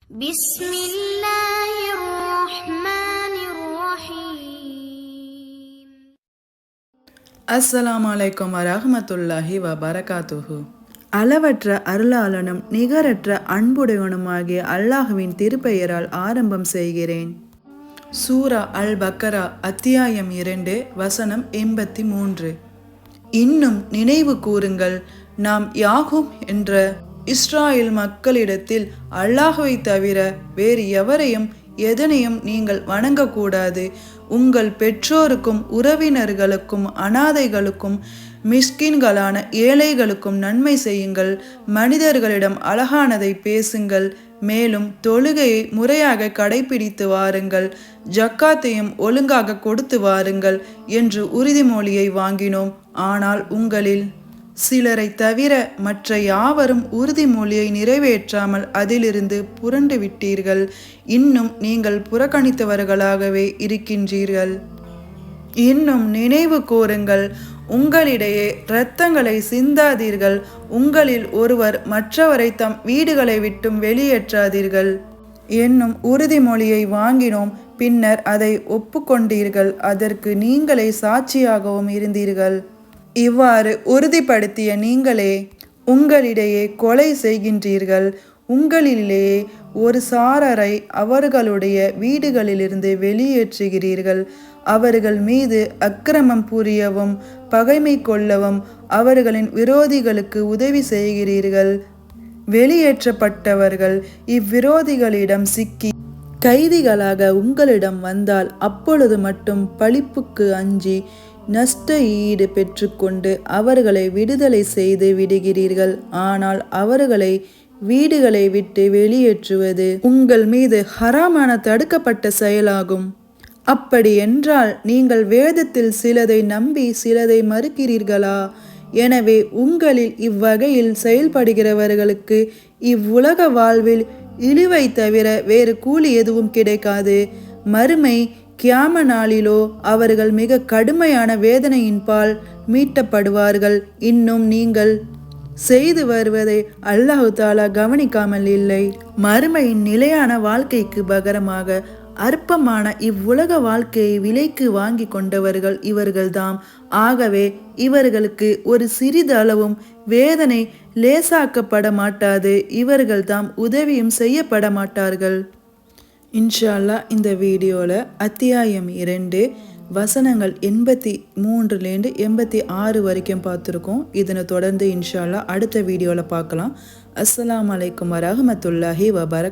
بسم الله الرحمن الرحيم. அஸ்ஸலாமு அலைக்கும் வரஹ்மத்துல்லாஹி வபரகாத்துஹு. அளவற்ற அருளாளனும் நிகரற்ற அன்புடையவனுமாகிய அல்லாஹுவின் திருப்பெயரால் ஆரம்பம் செய்கிறேன். சூரா அல் பக்கரா அத்தியாயம் 2 வசனம் 83. இன்னும் நினைவு கூறுங்கள், நாம் யாகூப் என்ற இஸ்ராயேல் மக்களிடத்தில் அல்லாஹுவை தவிர வேறு எவரையும் எதனையும் நீங்கள் வணங்கக்கூடாது. உங்கள் பெற்றோருக்கும் உறவினர்களுக்கும் அனாதைகளுக்கும் மிஸ்கின்களான ஏழைகளுக்கும் நன்மை செய்யுங்கள். மனிதர்களிடம் அழகானதை பேசுங்கள். மேலும் தொழுகையை முறையாக கடைபிடித்து வாருங்கள். ஜக்காத்தையும் ஒழுங்காக கொடுத்து வாருங்கள் என்று உறுதிமொழியை வாங்கினோம். ஆனால் உங்களில் சிலரை தவிர மற்ற யாவரும் உறுதிமொழியை நிறைவேற்றாமல் அதிலிருந்து புரண்டு விட்டீர்கள். இன்னும் நீங்கள் புறக்கணித்தவர்களாகவே இருக்கின்றீர்கள். இன்னும் நினைவு கூறுங்கள், உங்களிடையே இரத்தங்களை சிந்தாதீர்கள். உங்களில் ஒருவர் மற்றவரை தம் வீடுகளை விட்டும் வெளியேற்றாதீர்கள் என்னும் உறுதிமொழியை வாங்கினோம். பின்னர் அதை ஒப்புக்கொண்டீர்கள். அதற்கு நீங்களே சாட்சியாகவும் இருந்தீர்கள். இவ்வாறு உறுதிப்படுத்திய நீங்களே உங்களிடையே கொலை செய்கின்றீர்கள். உங்களிலேயே ஒரு சாரரை அவர்களுடைய வீடுகளிலிருந்து வெளியேற்றுகிறீர்கள். அவர்கள் மீது அக்கிரமம் புரியவும் பகைமை கொள்ளவும் அவர்களின் விரோதிகளுக்கு உதவி செய்கிறீர்கள். வெளியேற்றப்பட்டவர்கள் இவ்விரோதிகளிடம் சிக்கி கைதிகளாக உங்களிடம் வந்தால் அப்பொழுது மட்டும் பழிப்புக்கு அஞ்சி நஷ்ட ஈடு பெற்றுக்கொண்டு அவர்களை விடுதலை செய்து விடுகிறீர்கள். ஆனால் அவர்களை வீடுகளை விட்டு வெளியேற்றுவது உங்கள் மீது ஹராமான தடுக்கப்பட்ட செயலாகும். அப்படி என்றால் நீங்கள் வேதத்தில் சிலதை நம்பி சிலதை மறுக்கிறீர்களா? எனவே உங்களில் இவ்வகையில் செயல்படுகிறவர்களுக்கு இவ்வுலக வாழ்வில் இழிவை தவிர வேறு கூலி எதுவும் கிடைக்காது. மறுமை கியாம நாளிலோ அவர்கள் மிக கடுமையான வேதனையின்பால் மீட்டப்படுவார்கள். இன்னும் நீங்கள் செய்து வருவதை அல்லாஹு தாலா கவனிக்காமல் இல்லை. மறுமையின் நிலையான வாழ்க்கைக்கு பகரமாக அற்பமான இவ்வுலக வாழ்க்கையை விலைக்கு வாங்கி கொண்டவர்கள் இவர்கள்தாம். ஆகவே இவர்களுக்கு ஒரு சிறிதளவும் வேதனை லேசாக்கப்பட மாட்டாது. இவர்கள்தாம் உதவியும் செய்யப்பட மாட்டார்கள். இன்ஷா அல்லாஹ் இந்த வீடியோவில் அத்தியாயம் 2 வசனங்கள் 83லேருந்து 86 வரைக்கும் பார்த்துருக்கோம். இதனை தொடர்ந்து இன்ஷா அல்லாஹ் அடுத்த வீடியோவில் பார்க்கலாம். அஸ்ஸலாமு அலைக்கும் வரஹ்மத்துல்லாஹி வபரகாத்துஹு.